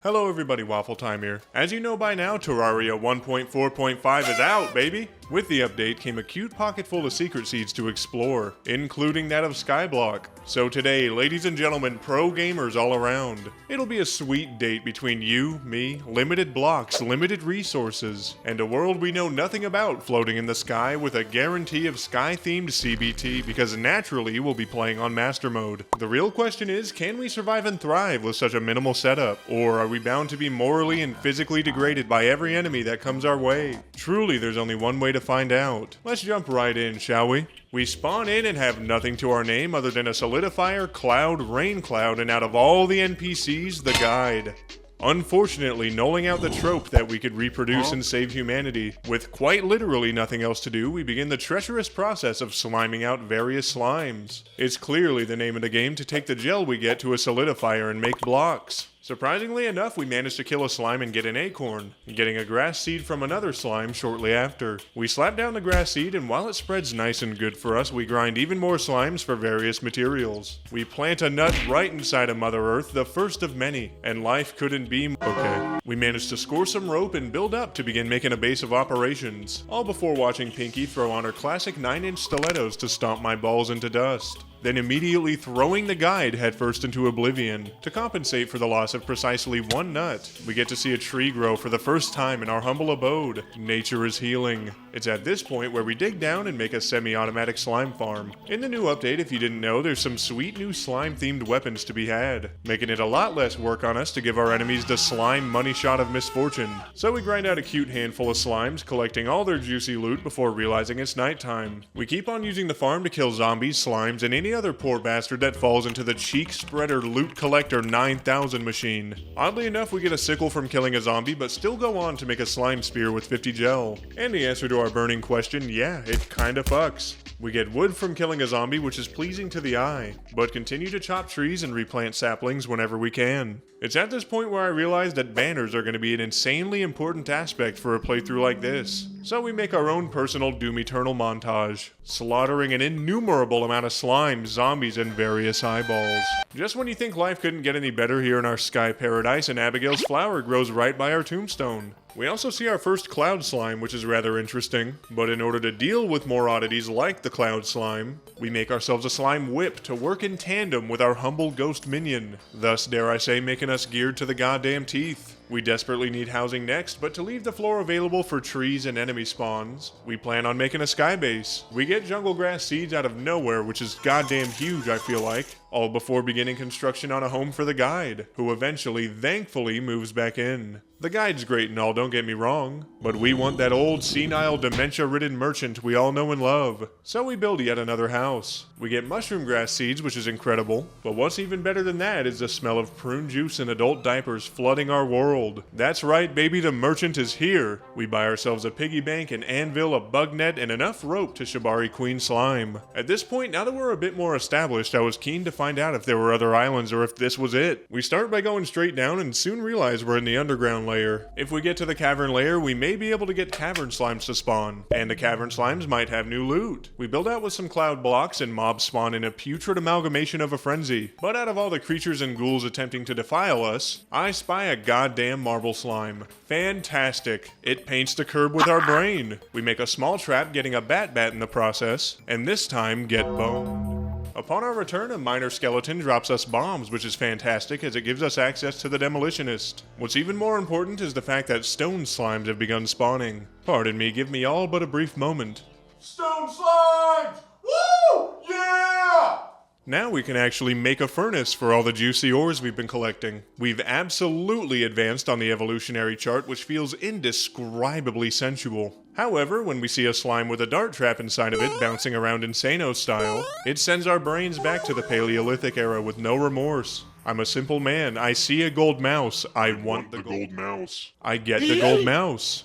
Hello everybody, WaffleTime here. As you know by now, Terraria 1.4.5 is out, baby! With the update came a cute pocket full of secret seeds to explore, including that of SKYBLOCK. So today, ladies and gentlemen, pro gamers all around, it'll be a sweet date between you, me, limited blocks, limited resources, and a world we know nothing about floating in the sky with a guarantee of sky-themed CBT because naturally we'll be playing on Master Mode. The real question is, can we survive and thrive with such a minimal setup? Or are we bound to be morally and physically degraded by every enemy that comes our way? Truly, there's only one way to find out. Let's jump right in, shall we? We spawn in and have nothing to our name other than a solidifier, cloud, rain cloud, and out of all the NPCs, the guide. Unfortunately, nulling out the trope that we could reproduce and save humanity. With quite literally nothing else to do, we begin the treacherous process of sliming out various slimes. It's clearly the name of the game to take the gel we get to a solidifier and make blocks. Surprisingly enough, we managed to kill a slime and get an acorn, getting a grass seed from another slime shortly after. We slap down the grass seed, and while it spreads nice and good for us, we grind even more slimes for various materials. We plant a nut right inside of Mother Earth, the first of many, and life couldn't be okay. We managed to score some rope and build up to begin making a base of operations, all before watching Pinky throw on her classic 9-inch stilettos to stomp my balls into dust. Then immediately throwing the guide headfirst into oblivion. To compensate for the loss of precisely one nut, we get to see a tree grow for the first time in our humble abode. Nature is healing. It's at this point where we dig down and make a semi-automatic slime farm. In the new update, if you didn't know, there's some sweet new slime-themed weapons to be had, making it a lot less work on us to give our enemies the slime money shot of misfortune. So we grind out a cute handful of slimes, collecting all their juicy loot before realizing it's nighttime. We keep on using the farm to kill zombies, slimes, and any other poor bastard that falls into the cheek spreader loot collector 9000 machine. Oddly enough, we get a sickle from killing a zombie, but still go on to make a slime spear with 50 gel. And the answer to our burning question, yeah, it kinda fucks. We get wood from killing a zombie, which is pleasing to the eye, but continue to chop trees and replant saplings whenever we can. It's at this point where I realize that banners are going to be an insanely important aspect for a playthrough like this. So we make our own personal Doom Eternal montage, slaughtering an innumerable amount of slimes, zombies, and various eyeballs. Just when you think life couldn't get any better here in our sky paradise, and Abigail's flower grows right by our tombstone. We also see our first cloud slime, which is rather interesting, but in order to deal with more oddities like the cloud slime, we make ourselves a slime whip to work in tandem with our humble ghost minion, thus dare I say making us geared to the goddamn teeth. We desperately need housing next, but to leave the floor available for trees and enemy spawns, we plan on making a sky base. We get jungle grass seeds out of nowhere, which is goddamn huge I feel like, all before beginning construction on a home for the guide, who eventually, thankfully, moves back in. The guide's great and all, don't get me wrong, but we want that old senile dementia-ridden merchant we all know and love, so we build yet another house. We get mushroom grass seeds, which is incredible, but what's even better than that is the smell of prune juice and adult diapers flooding our world. That's right, baby, the merchant is here. We buy ourselves a piggy bank, an anvil, a bug net, and enough rope to Shibari Queen Slime. At this point, now that we're a bit more established, I was keen to find out if there were other islands or if this was it. We start by going straight down and soon realize we're in the underground layer. If we get to the cavern layer, we may be able to get cavern slimes to spawn, and the cavern slimes might have new loot. We build out with some cloud blocks and mobs spawn in a putrid amalgamation of a frenzy. But out of all the creatures and ghouls attempting to defile us, I spy a goddamn marble slime. Fantastic. It paints the curb with our brain. We make a small trap, getting a bat in the process, and this time get boned. Upon our return, a minor skeleton drops us bombs, which is fantastic as it gives us access to the demolitionist. What's even more important is the fact that stone slimes have begun spawning. Pardon me, give me all but a brief moment. Stone slimes! Woo! Yeah! Now we can actually make a furnace for all the juicy ores we've been collecting. We've absolutely advanced on the evolutionary chart, which feels indescribably sensual. However, when we see a slime with a dart trap inside of it bouncing around Insano style, it sends our brains back to the Paleolithic era with no remorse. I'm a simple man. I see a gold mouse. I want the gold mouse. I get the gold mouse.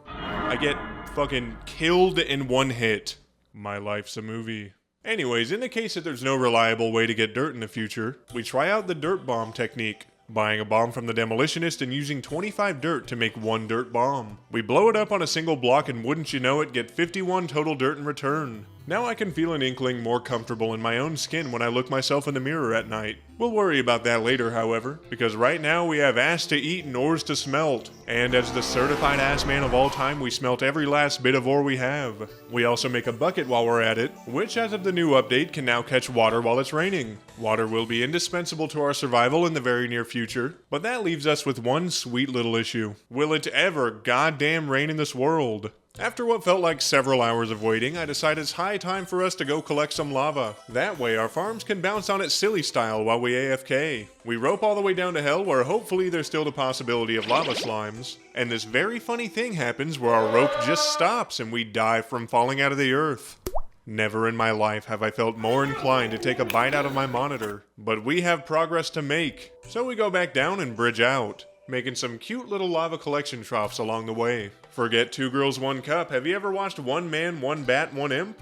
I get fucking killed in one hit. My life's a movie. Anyways, in the case that there's no reliable way to get dirt in the future, we try out the dirt bomb technique, buying a bomb from the demolitionist and using 25 dirt to make one dirt bomb. We blow it up on a single block and wouldn't you know it, get 51 total dirt in return. Now I can feel an inkling more comfortable in my own skin when I look myself in the mirror at night. We'll worry about that later, however, because right now we have ass to eat and ores to smelt. And as the certified ass man of all time, we smelt every last bit of ore we have. We also make a bucket while we're at it, which as of the new update can now catch water while it's raining. Water will be indispensable to our survival in the very near future, but that leaves us with one sweet little issue. Will it ever goddamn rain in this world? After what felt like several hours of waiting, I decided it's high time for us to go collect some lava. That way our farms can bounce on it silly style while we AFK. We rope all the way down to hell where hopefully there's still the possibility of lava slimes. And this very funny thing happens where our rope just stops and we die from falling out of the earth. Never in my life have I felt more inclined to take a bite out of my monitor. But we have progress to make, so we go back down and bridge out, making some cute little lava collection troughs along the way. Forget 2 girls, 1 cup. Have you ever watched 1 man, 1 bat, 1 imp?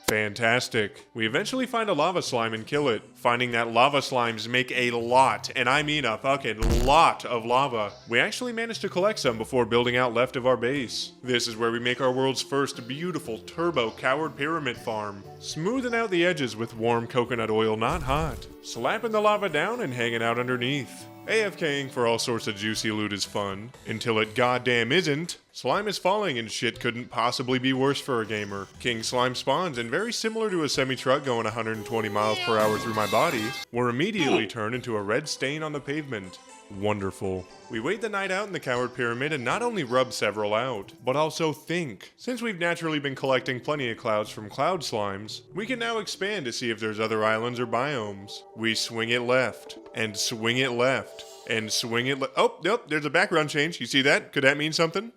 Fantastic. We eventually find a lava slime and kill it, finding that lava slimes make a lot, and I mean a fucking lot of lava. We actually managed to collect some before building out left of our base. This is where we make our world's first beautiful turbo coward pyramid farm, smoothing out the edges with warm coconut oil, not hot, slapping the lava down and hanging out underneath. AFKing for all sorts of juicy loot is fun, until it goddamn isn't. Slime is falling and shit couldn't possibly be worse for a gamer. King Slime spawns, and very similar to a semi-truck going 120 miles per hour through my body, we're immediately turned into a red stain on the pavement. Wonderful. We wait the night out in the Coward Pyramid and not only rub several out, but also think. Since we've naturally been collecting plenty of clouds from cloud slimes, we can now expand to see if there's other islands or biomes. We swing it left, and swing it left, and swing it oh, nope, there's a background change. You see that? Could that mean something?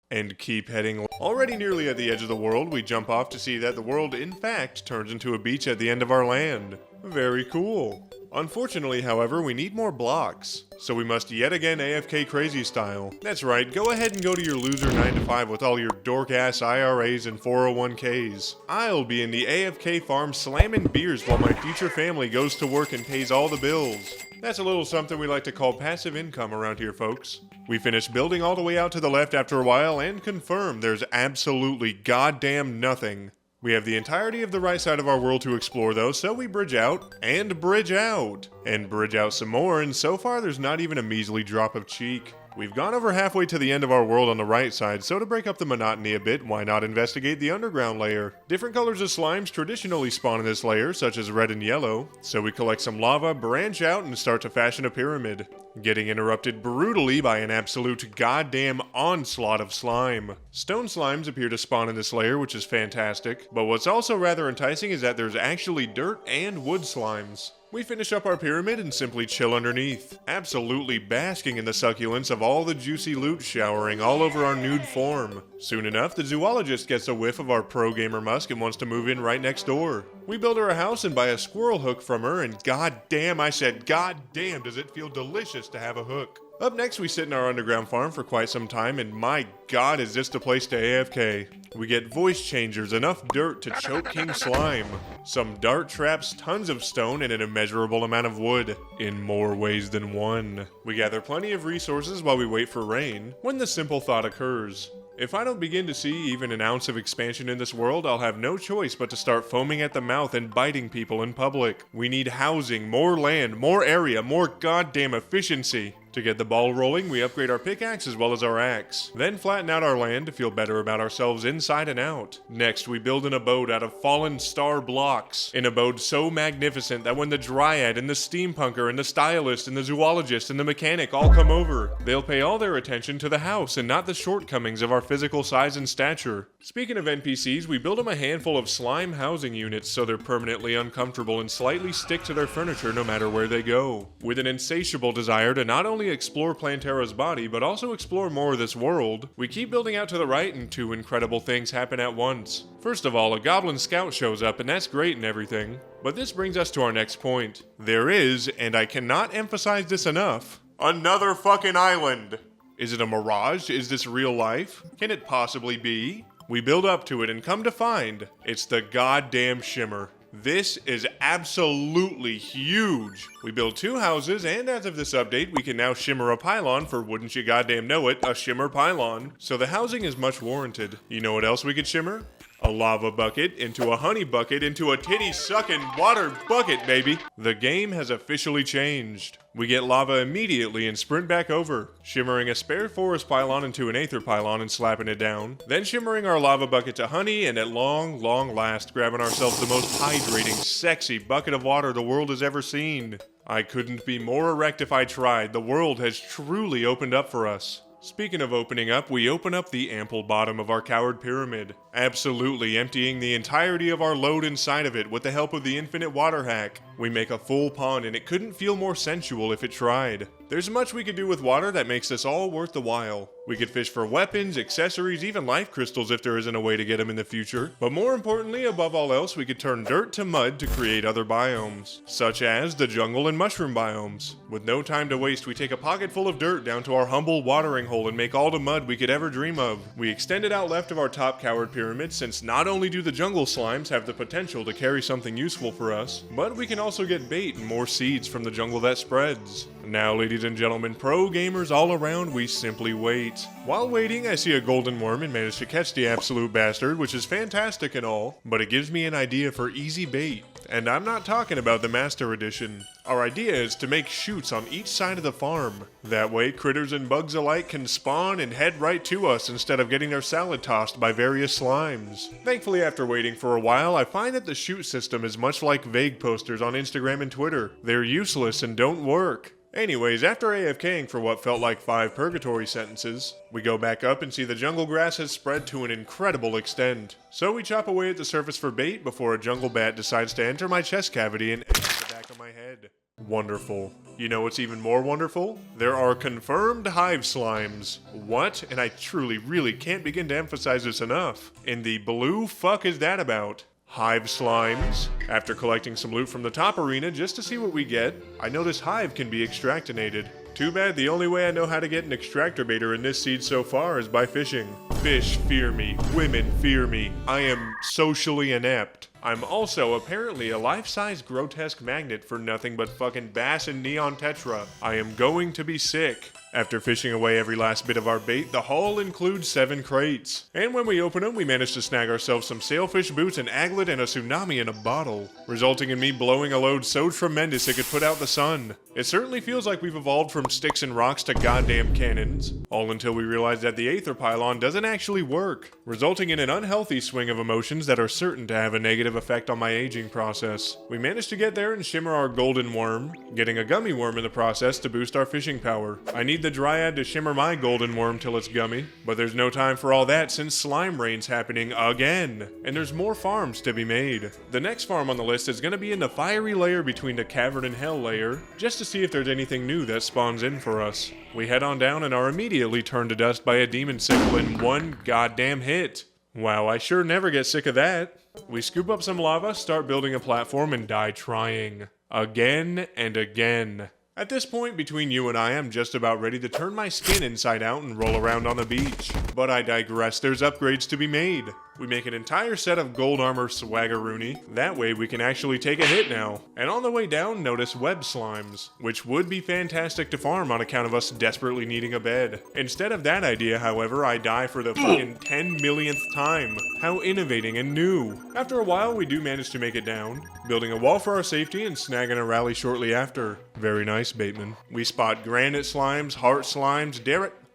And keep heading. Already nearly at the edge of the world, we jump off to see that the world in fact turns into a beach at the end of our land. Very cool. Unfortunately, however, we need more blocks, so we must yet again AFK crazy style. That's right, go ahead and go to your loser 9 to 5 with all your dork-ass IRAs and 401ks. I'll be in the AFK farm slamming beers while my future family goes to work and pays all the bills. That's a little something we like to call passive income around here, folks. We finish building all the way out to the left after a while and confirm there's absolutely goddamn nothing. We have the entirety of the right side of our world to explore though, so we bridge out, and bridge out, and bridge out some more, and so far there's not even a measly drop of cheek. We've gone over halfway to the end of our world on the right side, so to break up the monotony a bit, why not investigate the underground layer? Different colors of slimes traditionally spawn in this layer, such as red and yellow, so we collect some lava, branch out, and start to fashion a pyramid. Getting interrupted brutally by an absolute goddamn onslaught of slime. Stone slimes appear to spawn in this layer, which is fantastic, but what's also rather enticing is that there's actually dirt and wood slimes. We finish up our pyramid and simply chill underneath, absolutely basking in the succulence of all the juicy loot showering all over our nude form. Soon enough, the zoologist gets a whiff of our pro gamer musk and wants to move in right next door. We build her a house and buy a squirrel hook from her, and goddamn, I said goddamn, does it feel delicious to have a hook. Up next, we sit in our underground farm for quite some time, and my god, is this the place to AFK. We get voice changers, enough dirt to choke King Slime, some dart traps, tons of stone, and an immeasurable amount of wood, in more ways than one. We gather plenty of resources while we wait for rain, when the simple thought occurs. If I don't begin to see even an ounce of expansion in this world, I'll have no choice but to start foaming at the mouth and biting people in public. We need housing, more land, more area, more goddamn efficiency. To get the ball rolling, we upgrade our pickaxe as well as our axe, then flatten out our land to feel better about ourselves inside and out. Next, we build an abode out of fallen star blocks, an abode so magnificent that when the dryad and the steampunker and the stylist and the zoologist and the mechanic all come over, they'll pay all their attention to the house and not the shortcomings of our physical size and stature. Speaking of NPCs, we build them a handful of slime housing units so they're permanently uncomfortable and slightly stick to their furniture no matter where they go. With an insatiable desire to not only explore Plantera's body, but also explore more of this world, we keep building out to the right and two incredible things happen at once. First of all, a goblin scout shows up and that's great and everything, but this brings us to our next point. There is, and I cannot emphasize this enough, another fucking island! Is it a mirage? Is this real life? Can it possibly be? We build up to it and come to find, it's the goddamn Shimmer. This is absolutely huge. We build 2 houses, and as of this update, we can now shimmer a pylon for, wouldn't you goddamn know it, a shimmer pylon. So the housing is much warranted. You know what else we could shimmer? A lava bucket, into a honey bucket, into a titty-sucking water bucket, baby. The game has officially changed. We get lava immediately and sprint back over, shimmering a spare forest pylon into an aether pylon and slapping it down, then shimmering our lava bucket to honey, and at long last grabbing ourselves the most hydrating, sexy bucket of water the world has ever seen. I couldn't be more erect if I tried. The world has truly opened up for us. Speaking of opening up, we open up the ample bottom of our coward pyramid, absolutely emptying the entirety of our load inside of it with the help of the infinite water hack. We make a full pond and it couldn't feel more sensual if it tried. There's much we could do with water that makes this all worth the while. We could fish for weapons, accessories, even life crystals if there isn't a way to get them in the future. But more importantly, above all else, we could turn dirt to mud to create other biomes, such as the jungle and mushroom biomes. With no time to waste, we take a pocket full of dirt down to our humble watering hole and make all the mud we could ever dream of. We extend it out left of our top coward pyramid, since not only do the jungle slimes have the potential to carry something useful for us, but we can also get bait and more seeds from the jungle that spreads. Now, ladies and gentlemen, pro gamers all around, we simply wait. While waiting, I see a golden worm and manage to catch the absolute bastard, which is fantastic and all, but it gives me an idea for easy bait. And I'm not talking about the Master Edition. Our idea is to make chutes on each side of the farm. That way, critters and bugs alike can spawn and head right to us instead of getting their salad tossed by various slimes. Thankfully, after waiting for a while, I find that the chute system is much like vague posters on Instagram and Twitter. They're useless and don't work. Anyways, after AFKing for what felt like 5 purgatory sentences, we go back up and see the jungle grass has spread to an incredible extent. So we chop away at the surface for bait before a jungle bat decides to enter my chest cavity and enter the back of my head. Wonderful. You know what's even more wonderful? There are confirmed hive slimes. What? And I truly, really can't begin to emphasize this enough. In the blue fuck is that about? Hive slimes. After collecting some loot from the top arena just to see what we get, I notice hive can be extractinated. Too bad the only way I know how to get an extractor baiter in this seed so far is by fishing. Fish fear me, women fear me, I am socially inept. I'm also apparently a life-size grotesque magnet for nothing but fucking bass and neon tetra. I am going to be sick. After fishing away every last bit of our bait, the haul includes 7 crates. And when we open them, we manage to snag ourselves some sailfish boots, an aglet, and a tsunami in a bottle, resulting in me blowing a load so tremendous it could put out the sun. It certainly feels like we've evolved from sticks and rocks to goddamn cannons, all until we realize that the aether pylon doesn't actually work, resulting in an unhealthy swing of emotions that are certain to have a negative effect on my aging process. We managed to get there and shimmer our golden worm, getting a gummy worm in the process to boost our fishing power. I need the dryad to shimmer my golden worm till it's gummy, but there's no time for all that since slime rain's happening again, and there's more farms to be made. The next farm on the list is going to be in the fiery layer between the cavern and hell layer, just to see if there's anything new that spawns in for us. We head on down and are immediately turned to dust by a demon sickle in one goddamn hit. Wow, I sure never get sick of that. We scoop up some lava, start building a platform, and die trying. Again and again. At this point, between you and I, I'm just about ready to turn my skin inside out and roll around on the beach. But I digress, there's upgrades to be made. We make an entire set of gold armor swaggeroony. That way we can actually take a hit now. And on the way down, notice web slimes, which would be fantastic to farm on account of us desperately needing a bed. Instead of that idea, however, I die for the fucking 10 millionth time. How innovating and new. After a while, we do manage to make it down, building a wall for our safety and snagging a rally shortly after. Very nice, Bateman. We spot granite slimes, heart slimes,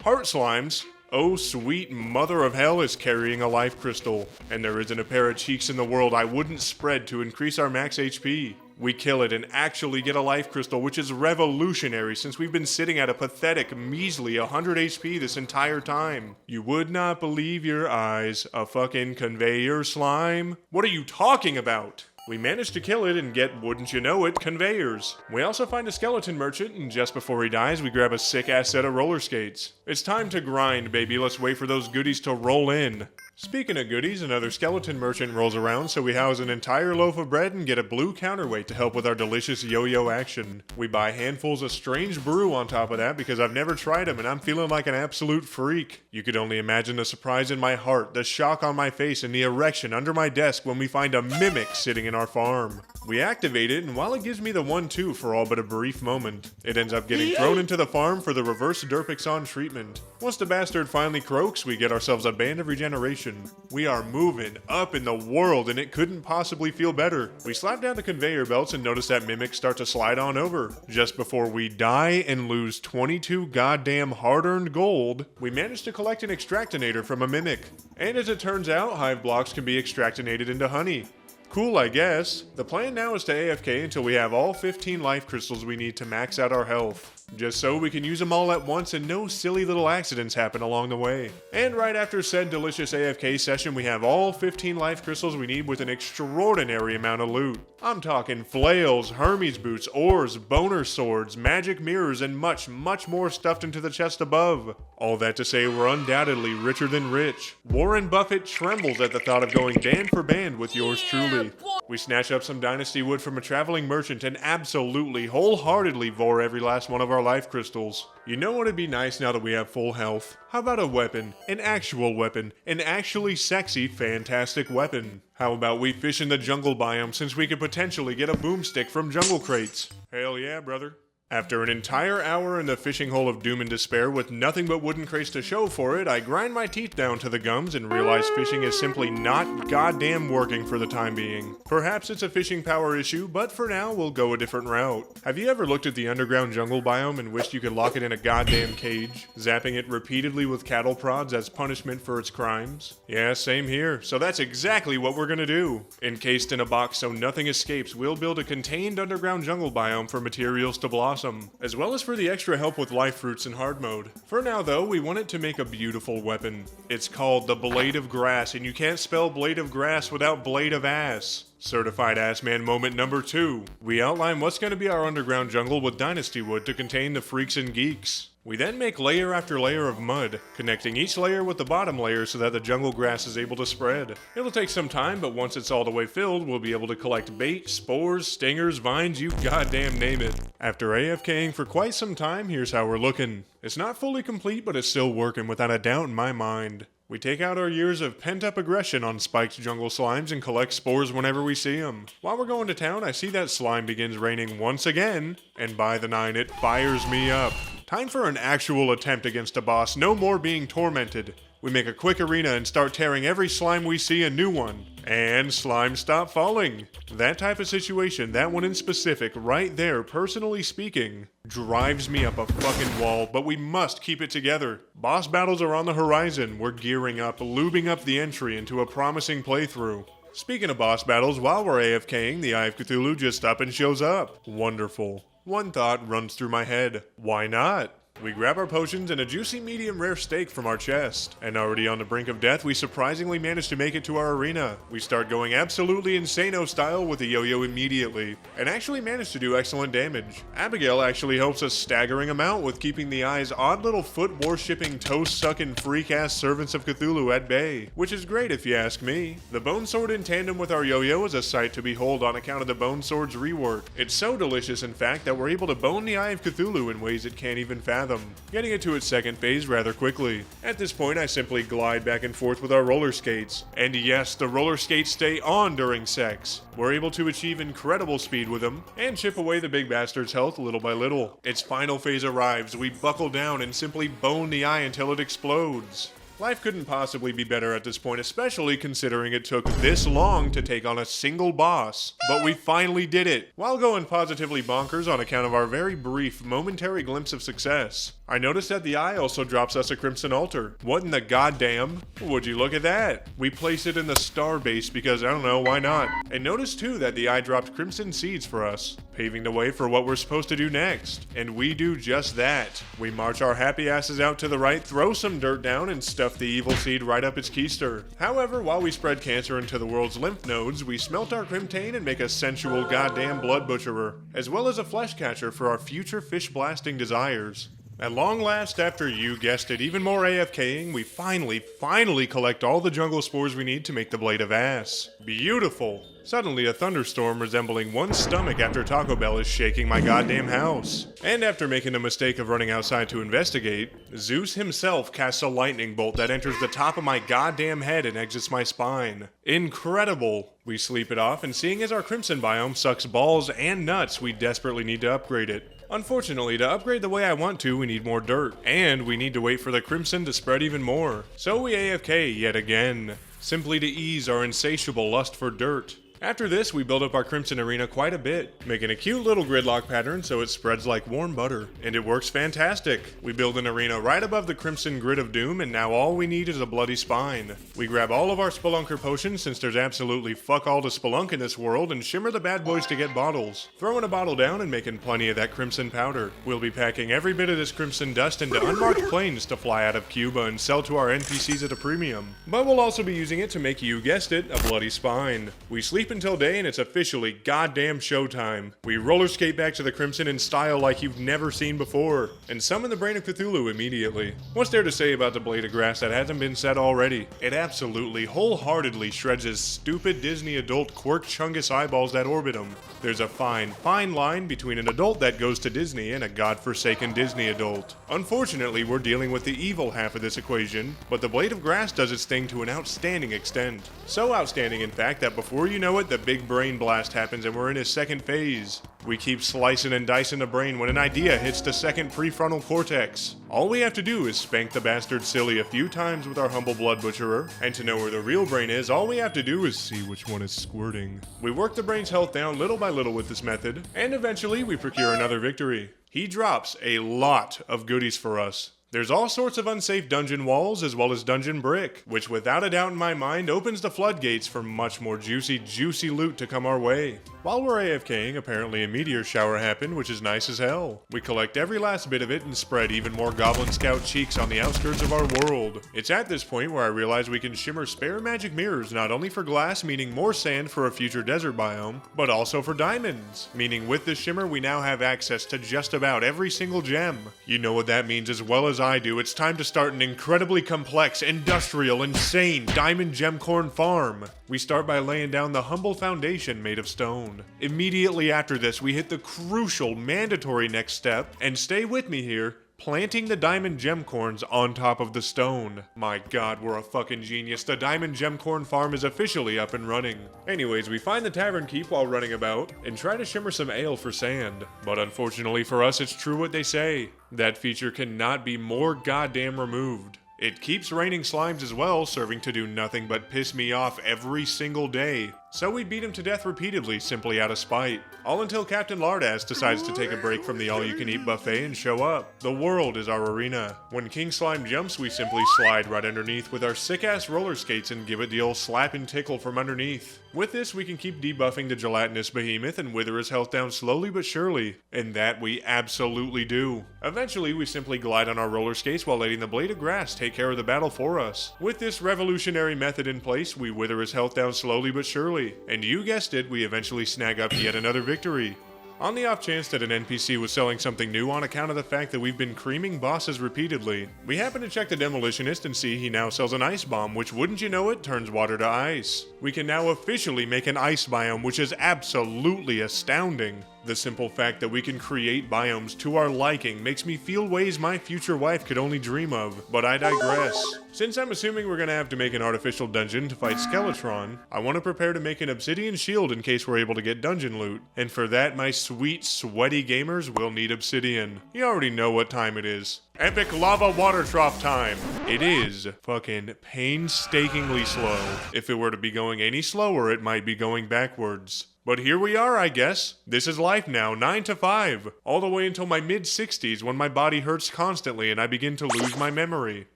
heart slimes. Oh, sweet mother of hell is carrying a life crystal, and there isn't a pair of cheeks in the world I wouldn't spread to increase our max HP. We kill it and actually get a life crystal, which is revolutionary since we've been sitting at a pathetic, measly 100 HP this entire time. You would not believe your eyes. A fucking conveyor slime? What are you talking about? We managed to kill it and get, wouldn't you know it, conveyors. We also find a skeleton merchant, and just before he dies, we grab a sick-ass set of roller skates. It's time to grind, baby. Let's wait for those goodies to roll in. Speaking of goodies, another skeleton merchant rolls around, so we house an entire loaf of bread and get a blue counterweight to help with our delicious yo-yo action. We buy handfuls of strange brew on top of that because I've never tried them and I'm feeling like an absolute freak. You could only imagine the surprise in my heart, the shock on my face, and the erection under my desk when we find a mimic sitting in our farm. We activate it, and while it gives me the 1-2 for all but a brief moment, it ends up getting thrown into the farm for the reverse Derpixon treatment. Once the bastard finally croaks, we get ourselves a band of regeneration. motion. We are moving up in the world and it couldn't possibly feel better. We slap down the conveyor belts and notice that mimics start to slide on over. Just before we die and lose 22 goddamn hard-earned gold, we managed to collect an extractinator from a mimic. And as it turns out, hive blocks can be extractinated into honey. Cool, I guess. The plan now is to AFK until we have all 15 life crystals we need to max out our health. Just so we can use them all at once and no silly little accidents happen along the way. And right after said delicious AFK session, we have all 15 life crystals we need with an extraordinary amount of loot. I'm talking flails, Hermes boots, ores, boner swords, magic mirrors, and much, much more stuffed into the chest above. All that to say we're undoubtedly richer than rich. Warren Buffett trembles at the thought of going band for band with yours truly. We snatch up some dynasty wood from a traveling merchant and absolutely, wholeheartedly vor every last one of our life crystals. You know what would be nice now that we have full health? How about a weapon? An actual weapon. An actually sexy, fantastic weapon. How about we fish in the jungle biome since we could potentially get a boomstick from jungle crates? Hell yeah, brother. After an entire hour in the fishing hole of doom and despair with nothing but wooden crates to show for it, I grind my teeth down to the gums and realize fishing is simply not goddamn working for the time being. Perhaps it's a fishing power issue, but for now we'll go a different route. Have you ever looked at the underground jungle biome and wished you could lock it in a goddamn cage, zapping it repeatedly with cattle prods as punishment for its crimes? Yeah, same here, so that's exactly what we're gonna do. Encased in a box so nothing escapes, we'll build a contained underground jungle biome for materials to blossom, as well as for the extra help with life fruits in hard mode. For now though, we want it to make a beautiful weapon. It's called the Blade of Grass, and you can't spell Blade of Grass without Blade of Ass. Certified Ass Man moment number 2. We outline what's going to be our underground jungle with dynasty wood to contain the freaks and geeks. We then make layer after layer of mud, connecting each layer with the bottom layer so that the jungle grass is able to spread. It'll take some time, but once it's all the way filled, we'll be able to collect bait, spores, stingers, vines, you goddamn name it. After AFKing for quite some time, here's how we're looking. It's not fully complete, but it's still working without a doubt in my mind. We take out our years of pent-up aggression on spiked jungle slimes and collect spores whenever we see them. While we're going to town, I see that slime begins raining once again, and by the 9 it fires me up. Time for an actual attempt against a boss, no more being tormented. We make a quick arena and start tearing every slime we see a new one. And slime stop falling. That type of situation, that one in specific, right there, personally speaking, drives me up a fucking wall, but we must keep it together. Boss battles are on the horizon. We're gearing up, lubing up the entry into a promising playthrough. Speaking of boss battles, while we're AFKing, the Eye of Cthulhu just up and shows up. Wonderful. One thought runs through my head. Why not? We grab our potions and a juicy medium rare steak from our chest. And already on the brink of death, we surprisingly manage to make it to our arena. We start going absolutely insano style with the yo-yo immediately, and actually manage to do excellent damage. Abigail actually helps a staggering amount with keeping the Eye's odd little foot worshipping, toe-sucking, freak-ass servants of Cthulhu at bay. Which is great if you ask me. The Bone Sword in tandem with our yo-yo is a sight to behold on account of the Bone Sword's rework. It's so delicious in fact that we're able to bone the Eye of Cthulhu in ways it can't even fathom, getting it to its second phase rather quickly. At this point, I simply glide back and forth with our roller skates. And yes, the roller skates stay on during sex. We're able to achieve incredible speed with them, and chip away the big bastard's health little by little. Its final phase arrives, we buckle down and simply bone the Eye until it explodes. Life couldn't possibly be better at this point, especially considering it took this long to take on a single boss. But we finally did it, while going positively bonkers on account of our very brief, momentary glimpse of success. I noticed that the Eye also drops us a Crimson Altar. What in the goddamn? Would you look at that? We place it in the star base because, I don't know, why not? And notice too that the Eye dropped Crimson Seeds for us, paving the way for what we're supposed to do next. And we do just that. We march our happy asses out to the right, throw some dirt down, and stuff the evil seed right up its keister. However, while we spread cancer into the world's lymph nodes, we smelt our Crimtane and make a sensual goddamn blood butcherer, as well as a flesh catcher for our future fish blasting desires. At long last, after you guessed it, even more AFKing, we finally collect all the jungle spores we need to make the Blade of Ass. Beautiful! Suddenly, a thunderstorm resembling one's stomach after Taco Bell is shaking my goddamn house. And after making the mistake of running outside to investigate, Zeus himself casts a lightning bolt that enters the top of my goddamn head and exits my spine. Incredible! We sleep it off, and seeing as our Crimson biome sucks balls and nuts, we desperately need to upgrade it. Unfortunately, to upgrade the way I want to, we need more dirt, and we need to wait for the crimson to spread even more. So we AFK yet again, simply to ease our insatiable lust for dirt. After this, we build up our crimson arena quite a bit, making a cute little gridlock pattern so it spreads like warm butter, and it works fantastic. We build an arena right above the crimson grid of doom, and now all we need is a bloody spine. We grab all of our spelunker potions since there's absolutely fuck all to spelunk in this world, and shimmer the bad boys to get bottles. Throwing a bottle down and making plenty of that crimson powder. We'll be packing every bit of this crimson dust into unmarked planes to fly out of Cuba and sell to our NPCs at a premium. But we'll also be using it to make, you guessed it, a bloody spine. We sleep until day and it's officially goddamn showtime. We roller skate back to the crimson in style like you've never seen before, and summon the brain of Cthulhu immediately. What's there to say about the blade of grass that hasn't been said already? It absolutely, wholeheartedly shreds his stupid Disney adult quirk chungus eyeballs that orbit him. There's a fine line between an adult that goes to Disney and a godforsaken Disney adult. Unfortunately, we're dealing with the evil half of this equation, but the blade of grass does its thing to an outstanding extent. So outstanding, in fact, that before you know it, the big brain blast happens and we're in his second phase. We keep slicing and dicing the brain when an idea hits the second prefrontal cortex. All we have to do is spank the bastard silly a few times with our humble blood butcherer, and to know where the real brain is, all we have to do is see which one is squirting. We work the brain's health down little by little with this method, and eventually we procure another victory. He drops a lot of goodies for us. There's all sorts of unsafe dungeon walls as well as dungeon brick, which without a doubt in my mind opens the floodgates for much more juicy loot to come our way. While we're AFKing, apparently a meteor shower happened, which is nice as hell. We collect every last bit of it and spread even more Goblin Scout cheeks on the outskirts of our world. It's at this point where I realize we can shimmer spare magic mirrors not only for glass, meaning more sand for a future desert biome, but also for diamonds, meaning with this shimmer we now have access to just about every single gem. You know what that means as well as I do. It's time to start an incredibly complex, industrial, insane diamond gemcorn farm. We start by laying down the humble foundation made of stone. Immediately after this, we hit the crucial, mandatory next step, and stay with me here, planting the diamond gemcorns on top of the stone. My god, we're a fucking genius. The diamond gemcorn farm is officially up and running. Anyways, we find the tavern keep while running about, and try to shimmer some ale for sand. But unfortunately for us, it's true what they say. That feature cannot be more goddamn removed. It keeps raining slimes as well, serving to do nothing but piss me off every single day. So we beat him to death repeatedly, simply out of spite. All until Captain Lardass decides to take a break from the all-you-can-eat buffet and show up. The world is our arena. When King Slime jumps, we simply slide right underneath with our sick-ass roller skates and give it the old slap and tickle from underneath. With this, we can keep debuffing the gelatinous behemoth and wither his health down slowly but surely. And that we absolutely do. Eventually, we simply glide on our roller skates while letting the blade of grass take care of the battle for us. With this revolutionary method in place, we wither his health down slowly but surely. And you guessed it, we eventually snag up yet another victory. On the off chance that an NPC was selling something new on account of the fact that we've been creaming bosses repeatedly, we happen to check the Demolitionist and see he now sells an ice bomb, which wouldn't you know it, turns water to ice. We can now officially make an ice biome, which is absolutely astounding. The simple fact that we can create biomes to our liking makes me feel ways my future wife could only dream of, but I digress. Since I'm assuming we're gonna have to make an artificial dungeon to fight Skeletron, I want to prepare to make an obsidian shield in case we're able to get dungeon loot. And for that, my sweet, sweaty gamers will need obsidian. You already know what time it is. Epic lava water trough time. It is fucking painstakingly slow. If it were to be going any slower, it might be going backwards. But here we are, I guess. This is life now, 9 to 5. All the way until my mid-60s when my body hurts constantly and I begin to lose my memory.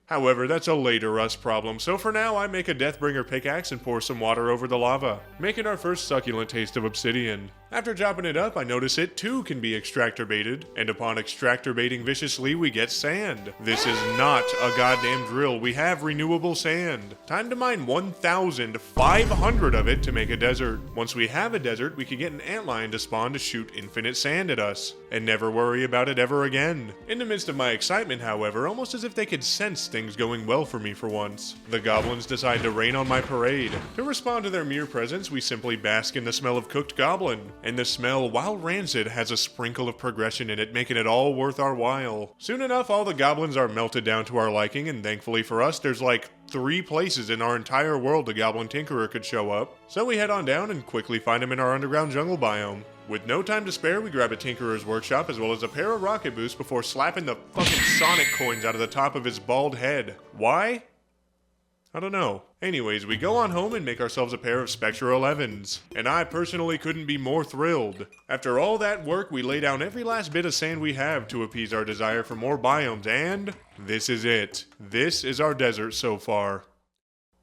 However, that's a later us problem, so for now I make a Deathbringer pickaxe and pour some water over the lava, making our first succulent taste of obsidian. After chopping it up, I notice it too can be extractor baited, and upon extractor baiting viciously, we get sand. This is not a goddamn drill, we have renewable sand. Time to mine 1,500 of it to make a desert. Once we have a desert, we can get an antlion to spawn to shoot infinite sand at us, and never worry about it ever again. In the midst of my excitement, however, almost as if they could sense things going well for me for once, the goblins decide to rain on my parade. To respond to their mere presence, we simply bask in the smell of cooked goblin. And the smell, while rancid, has a sprinkle of progression in it, making it all worth our while. Soon enough, all the goblins are melted down to our liking, and thankfully for us, there's like 3 places in our entire world the Goblin Tinkerer could show up. So we head on down and quickly find him in our underground jungle biome. With no time to spare, we grab a Tinkerer's Workshop as well as a pair of rocket boosts before slapping the fucking Sonic coins out of the top of his bald head. Why? I don't know. Anyways, we go on home and make ourselves a pair of Spectra 11s. And I personally couldn't be more thrilled. After all that work, we lay down every last bit of sand we have to appease our desire for more biomes, and this is it. This is our desert so far.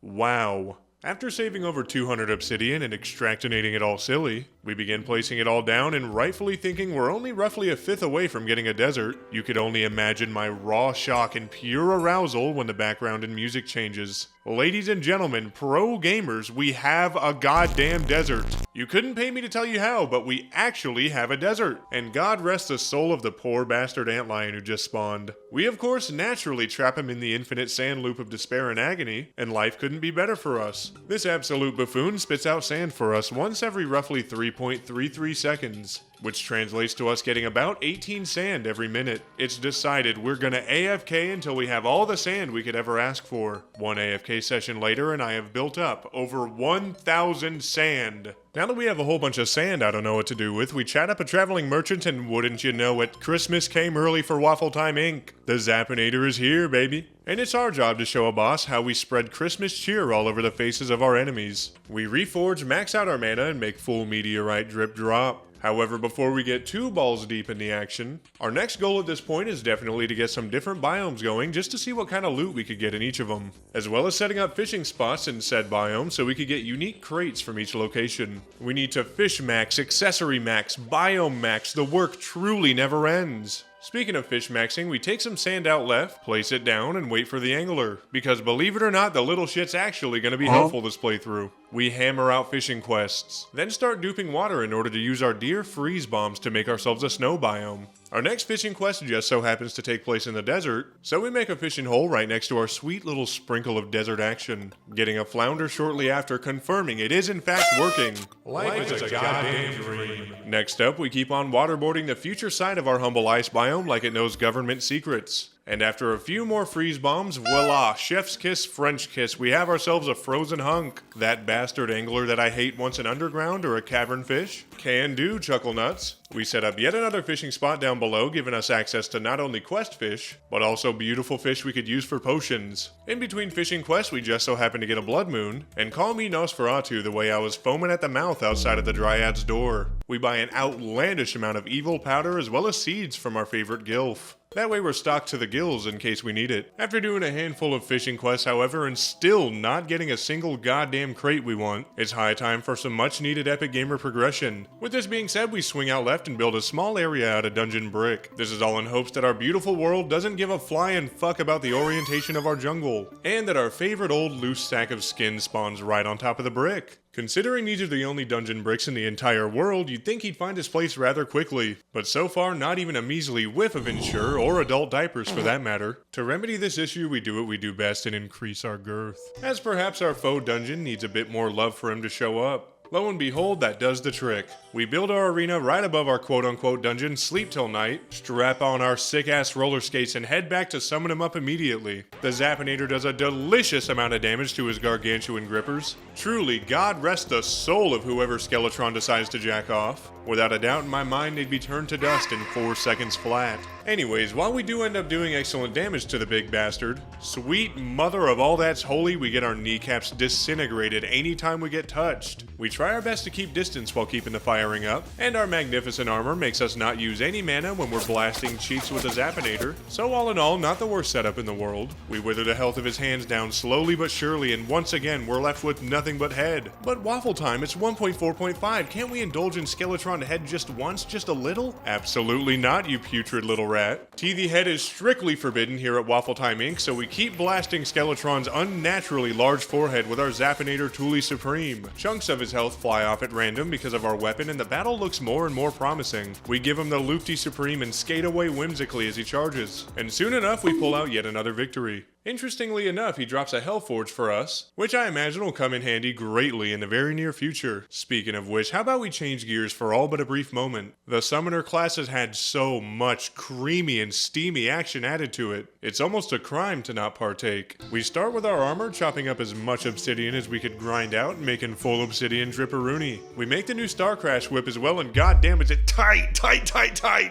Wow. After saving over 200 obsidian and extractinating it all silly, we begin placing it all down and rightfully thinking we're only roughly a fifth away from getting a desert. You could only imagine my raw shock and pure arousal when the background and music changes. Ladies and gentlemen, pro gamers, we have a goddamn desert. You couldn't pay me to tell you how, but we actually have a desert. And God rest the soul of the poor bastard antlion who just spawned. We of course naturally trap him in the infinite sand loop of despair and agony, and life couldn't be better for us. This absolute buffoon spits out sand for us once every roughly 3.33 seconds. Which translates to us getting about 18 sand every minute. It's decided we're gonna AFK until we have all the sand we could ever ask for. One AFK session later and I have built up over 1,000 sand. Now that we have a whole bunch of sand I don't know what to do with, we chat up a traveling merchant and wouldn't you know it, Christmas came early for WaffleTime Inc. The Zappinator is here, baby. And it's our job to show a boss how we spread Christmas cheer all over the faces of our enemies. We reforge, max out our mana, and make full meteorite drip drop. However, before we get too balls deep in the action, our next goal at this point is definitely to get some different biomes going just to see what kind of loot we could get in each of them, as well as setting up fishing spots in said biome so we could get unique crates from each location. We need to fish max, accessory max, biome max, the work truly never ends. Speaking of fish maxing, we take some sand out left, place it down, and wait for the angler. Because believe it or not, the little shit's actually going to be helpful this playthrough. We hammer out fishing quests, then start duping water in order to use our dear freeze bombs to make ourselves a snow biome. Our next fishing quest just so happens to take place in the desert, so we make a fishing hole right next to our sweet little sprinkle of desert action, getting a flounder shortly after, confirming it is in fact working. Life is a goddamn dream. Next up, we keep on waterboarding the future side of our humble ice biome like it knows government secrets. And after a few more freeze bombs, voila, chef's kiss, French kiss, we have ourselves a frozen hunk. That bastard angler that I hate wants an underground or a cavern fish? Can do, chuckle nuts. We set up yet another fishing spot down below, giving us access to not only quest fish, but also beautiful fish we could use for potions. In between fishing quests, we just so happened to get a blood moon, and call me Nosferatu the way I was foaming at the mouth outside of the Dryad's door. We buy an outlandish amount of evil powder as well as seeds from our favorite gilf. That way we're stocked to the gills in case we need it. After doing a handful of fishing quests, however, and still not getting a single goddamn crate we want, it's high time for some much needed epic gamer progression. With this being said, we swing out left and build a small area out of dungeon brick. This is all in hopes that our beautiful world doesn't give a flying fuck about the orientation of our jungle, and that our favorite old loose sack of skin spawns right on top of the brick. Considering these are the only dungeon bricks in the entire world, you'd think he'd find his place rather quickly. But so far, not even a measly whiff of Ensure, or adult diapers for that matter. To remedy this issue, we do what we do best and increase our girth. As perhaps our faux dungeon needs a bit more love for him to show up. Lo and behold, that does the trick. We build our arena right above our quote-unquote dungeon, sleep till night, strap on our sick-ass roller skates, and head back to summon him up immediately. The Zappinator does a delicious amount of damage to his gargantuan grippers. Truly, God rest the soul of whoever Skeletron decides to jack off. Without a doubt in my mind, they'd be turned to dust in 4 seconds flat. Anyways, while we do end up doing excellent damage to the big bastard, sweet mother of all that's holy, we get our kneecaps disintegrated anytime we get touched. We try our best to keep distance while keeping the firing up, and our magnificent armor makes us not use any mana when we're blasting cheeks with a Zappinator, so all in all, not the worst setup in the world. We wither the health of his hands down slowly but surely, and once again, we're left with nothing but head. But WaffleTime, it's 1.4.5, can't we indulge in Skeletron head just once, just a little? Absolutely not, you putrid little rat. Teethy head is strictly forbidden here at WaffleTime Inc., so we keep blasting Skeletron's unnaturally large forehead with our Zappinator Thule Supreme. Chunks of his health fly off at random because of our weapon, and the battle looks more and more promising. We give him the Loopty Supreme and skate away whimsically as he charges. And soon enough, we pull out yet another victory. Interestingly enough, he drops a Hellforge for us, which I imagine will come in handy greatly in the very near future. Speaking of which, how about we change gears for all but a brief moment? The Summoner class has had so much creamy and steamy action added to it, it's almost a crime to not partake. We start with our armor, chopping up as much obsidian as we could grind out and making full obsidian dripperoonie. We make the new Star Crash whip as well, and goddamn is it tight,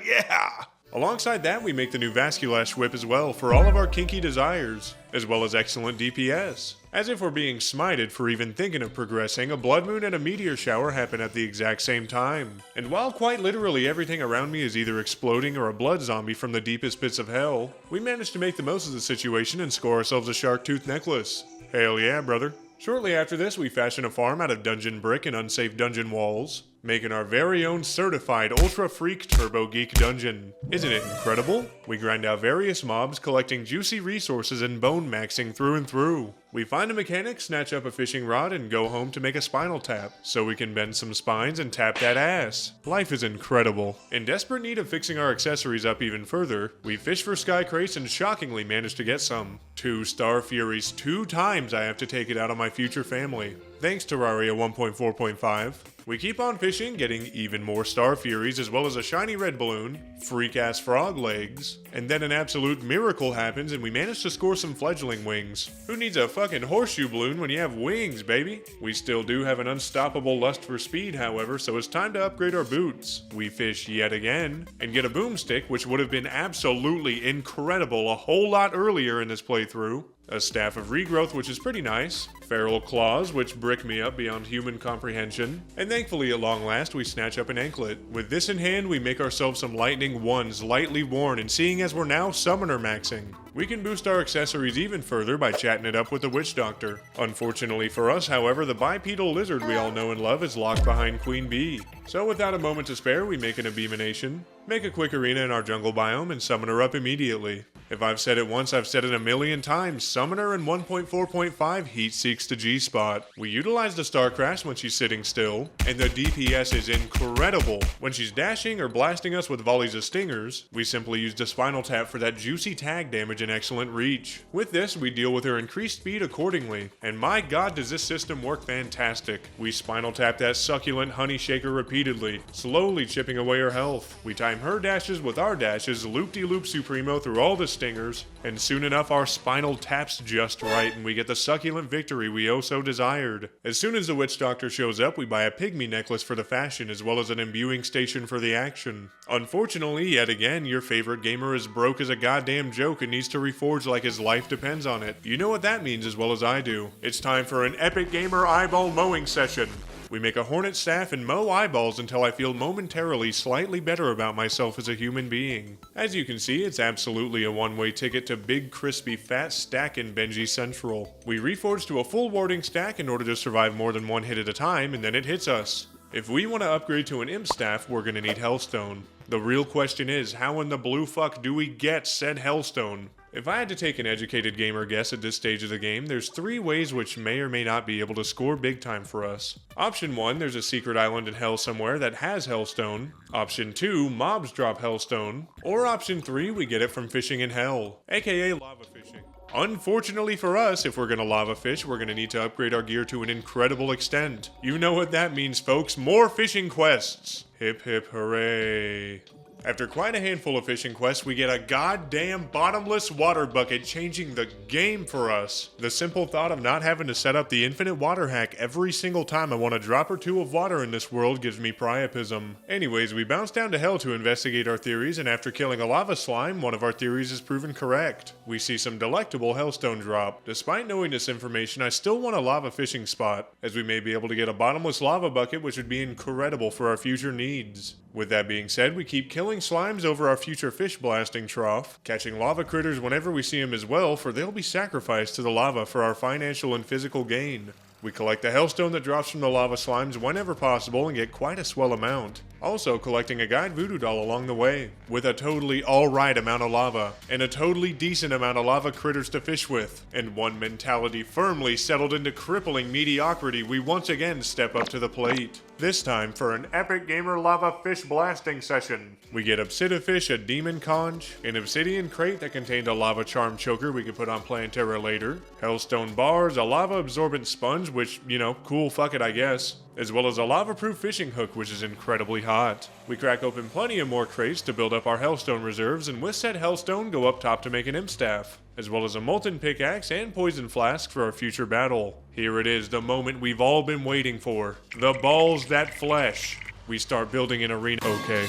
yeah! Alongside that, we make the new Vasculash whip as well for all of our kinky desires, as well as excellent DPS. As if we're being smited for even thinking of progressing, a blood moon and a meteor shower happen at the exact same time. And while quite literally everything around me is either exploding or a blood zombie from the deepest pits of hell, we manage to make the most of the situation and score ourselves a shark tooth necklace. Hell yeah, brother. Shortly after this, we fashion a farm out of dungeon brick and unsafe dungeon walls, making our very own certified Ultra Freak Turbo Geek dungeon. Isn't it incredible? We grind out various mobs, collecting juicy resources and bone maxing through and through. We find a mechanic, snatch up a fishing rod, and go home to make a spinal tap, so we can bend some spines and tap that ass. Life is incredible. In desperate need of fixing our accessories up even further, we fish for sky crates and shockingly manage to get some. 2 Star Furies, 2 times I have to take it out on my future family. Thanks Terraria 1.4.5. We keep on fishing, getting even more Star Furies as well as a shiny red balloon, freak-ass frog legs, and then an absolute miracle happens and we manage to score some fledgling wings. Who needs a fucking horseshoe balloon when you have wings, baby? We still do have an unstoppable lust for speed, however, so it's time to upgrade our boots. We fish yet again, and get a boomstick, which would have been absolutely incredible a whole lot earlier in this playthrough. A Staff of Regrowth, which is pretty nice, Feral Claws, which brick me up beyond human comprehension, and thankfully at long last we snatch up an anklet. With this in hand, we make ourselves some lightning ones lightly worn, and seeing as we're now summoner maxing, we can boost our accessories even further by chatting it up with the Witch Doctor. Unfortunately for us, however, the bipedal lizard we all know and love is locked behind Queen Bee. So without a moment to spare, we make an Abeemination, make a quick arena in our jungle biome, and summon her up immediately. If I've said it once, I've said it a million times. Summoner in 1.4.5 heat seeks to G-spot. We utilize the Star Crash when she's sitting still, and the DPS is incredible. When she's dashing or blasting us with volleys of stingers, we simply use the Spinal Tap for that juicy tag damage and excellent reach. With this, we deal with her increased speed accordingly, and my god does this system work fantastic. We Spinal Tap that succulent honey shaker repeatedly, slowly chipping away her health. We time her dashes with our dashes, loop-de-loop Supremo through all the stingers, and soon enough our Spinal taps just right and we get the succulent victory we oh so desired. As soon as the Witch Doctor shows up, we buy a pygmy necklace for the fashion as well as an imbuing station for the action. Unfortunately, yet again, your favorite gamer is broke as a goddamn joke and needs to reforge like his life depends on it. You know what that means as well as I do. It's time for an epic gamer eyeball mowing session. We make a hornet staff and mow eyeballs until I feel momentarily slightly better about myself as a human being. As you can see, it's absolutely a one-way ticket to big, crispy, fat stack in Benji Central. We reforge to a full warding stack in order to survive more than one hit at a time, and then it hits us. If we want to upgrade to an imp staff, we're gonna need Hellstone. The real question is, how in the blue fuck do we get said Hellstone? If I had to take an educated gamer guess at this stage of the game, there's 3 ways which may or may not be able to score big time for us. Option 1, there's a secret island in hell somewhere that has Hellstone. Option 2, mobs drop Hellstone. Or option 3, we get it from fishing in hell, aka lava fishing. Unfortunately for us, if we're gonna lava fish, we're gonna need to upgrade our gear to an incredible extent. You know what that means, folks, more fishing quests! Hip hip hooray. After quite a handful of fishing quests, we get a goddamn bottomless water bucket, changing the game for us. The simple thought of not having to set up the infinite water hack every single time I want a drop or two of water in this world gives me priapism. Anyways, we bounce down to hell to investigate our theories, and after killing a lava slime, one of our theories is proven correct. We see some delectable hellstone drop. Despite knowing this information, I still want a lava fishing spot, as we may be able to get a bottomless lava bucket, which would be incredible for our future needs. With that being said, we keep killing slimes over our future fish blasting trough, catching lava critters whenever we see them as well, for they'll be sacrificed to the lava for our financial and physical gain. We collect the hellstone that drops from the lava slimes whenever possible and get quite a swell amount. Also collecting a guide voodoo doll along the way, with a totally alright amount of lava, and a totally decent amount of lava critters to fish with, and one mentality firmly settled into crippling mediocrity, we once again step up to the plate. This time for an epic gamer lava fish blasting session. We get Obsidifish, a demon conch, an obsidian crate that contained a lava charm choker we could put on Plantera later, hellstone bars, a lava absorbent sponge, which, you know, cool, fuck it I guess, as well as a lava-proof fishing hook, which is incredibly hot. We crack open plenty of more crates to build up our hellstone reserves, and with said hellstone go up top to make an imp staff, as well as a molten pickaxe and poison flask for our future battle. Here it is, the moment we've all been waiting for. The balls that flesh. We start building an arena. Okay.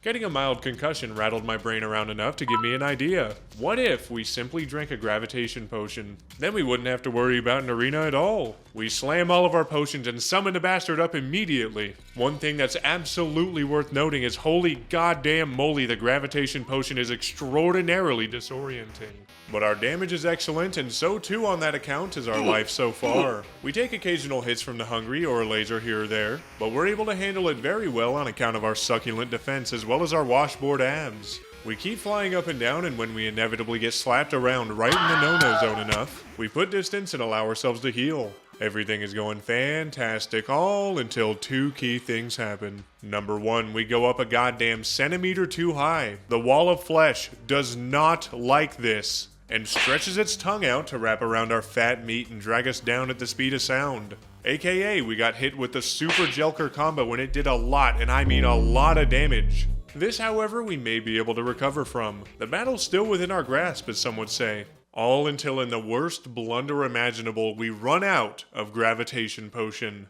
Getting a mild concussion rattled my brain around enough to give me an idea. What if we simply drank a gravitation potion? Then we wouldn't have to worry about an arena at all. We slam all of our potions and summon the bastard up immediately. One thing that's absolutely worth noting is holy goddamn moly, the gravitation potion is extraordinarily disorienting. But our damage is excellent, and so too on that account is our life so far. We take occasional hits from the hungry or a laser here or there, but we're able to handle it very well on account of our succulent defense as well as our washboard abs. We keep flying up and down, and when we inevitably get slapped around right in the no-no zone enough, we put distance and allow ourselves to heal. Everything is going fantastic, all until two key things happen. Number one, we go up a goddamn centimeter too high. The wall of flesh does not like this, and stretches its tongue out to wrap around our fat meat and drag us down at the speed of sound. AKA, we got hit with the Super Jelker combo and it did a lot, and I mean a lot of damage. This, however, we may be able to recover from. The battle's still within our grasp, as some would say. All until in the worst blunder imaginable, we run out of gravitation potion.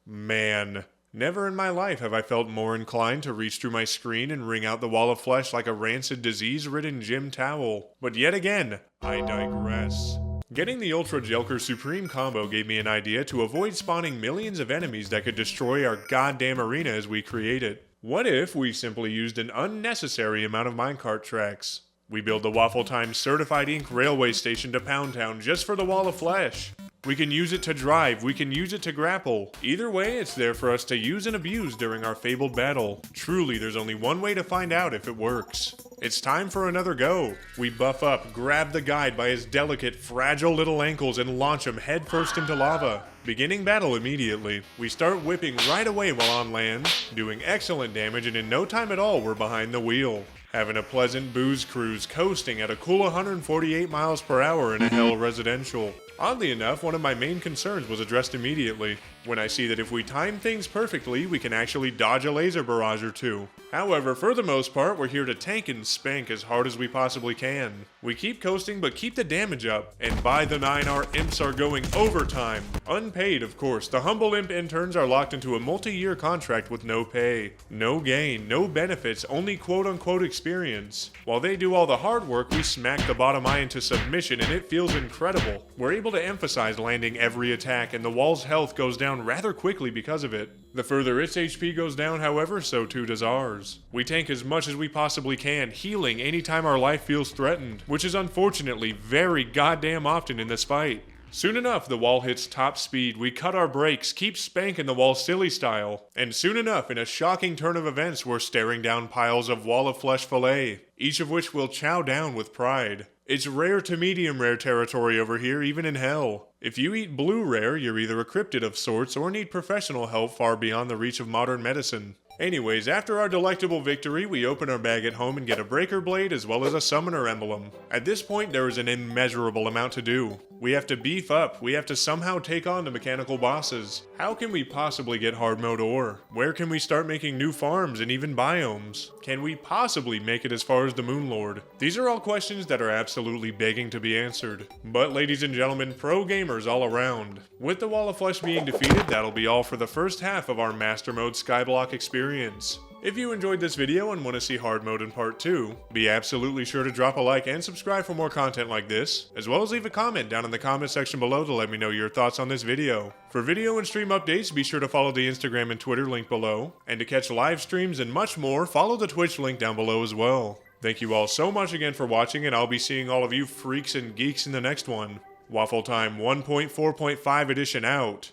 Man. Never in my life have I felt more inclined to reach through my screen and wring out the wall of flesh like a rancid disease-ridden gym towel. But yet again, I digress. Getting the Ultra Jelker Supreme combo gave me an idea to avoid spawning millions of enemies that could destroy our goddamn arena as we create it. What if we simply used an unnecessary amount of minecart tracks? We build the WaffleTime Certified Ink Railway Station to Pound Town just for the wall of flesh. We can use it to drive, we can use it to grapple. Either way, it's there for us to use and abuse during our fabled battle. Truly, there's only one way to find out if it works. It's time for another go. We buff up, grab the guide by his delicate, fragile little ankles and launch him headfirst into lava. Beginning battle immediately. We start whipping right away while on land, doing excellent damage, and in no time at all, we're behind the wheel. Having a pleasant booze cruise, coasting at a cool 148 miles per hour in a hell residential. Oddly enough, one of my main concerns was addressed immediately, when I see that if we time things perfectly, we can actually dodge a laser barrage or two. However, for the most part, we're here to tank and spank as hard as we possibly can. We keep coasting, but keep the damage up, and by the 9, our imps are going overtime. Unpaid, of course. The humble imp interns are locked into a multi-year contract with no pay, no gain, no benefits, only quote-unquote experience. While they do all the hard work, we smack the bottom eye into submission, and it feels incredible. We're able to emphasize landing every attack, and the wall's health goes down rather quickly because of it. The further its HP goes down, however, so too does ours. We tank as much as we possibly can, healing anytime our life feels threatened, which is unfortunately very goddamn often in this fight. Soon enough, the wall hits top speed, we cut our brakes, keep spanking the wall silly style, and soon enough, in a shocking turn of events, we're staring down piles of wall of flesh fillet, each of which we'll chow down with pride. It's rare to medium rare territory over here, even in hell. If you eat blue rare, you're either a cryptid of sorts or need professional help far beyond the reach of modern medicine. Anyways, after our delectable victory, we open our bag at home and get a breaker blade as well as a summoner emblem. At this point, there is an immeasurable amount to do. We have to beef up, we have to somehow take on the mechanical bosses. How can we possibly get hard mode ore? Where can we start making new farms and even biomes? Can we possibly make it as far as the Moon Lord? These are all questions that are absolutely begging to be answered. But ladies and gentlemen, pro gamers all around. With the Wall of Flesh being defeated, that'll be all for the first half of our Master Mode Skyblock experience. If you enjoyed this video and want to see hard mode in part 2, be absolutely sure to drop a like and subscribe for more content like this, as well as leave a comment down in the comment section below to let me know your thoughts on this video. For video and stream updates, be sure to follow the Instagram and Twitter link below, and to catch live streams and much more, follow the Twitch link down below as well. Thank you all so much again for watching, and I'll be seeing all of you freaks and geeks in the next one. WaffleTime 1.4.5 edition out.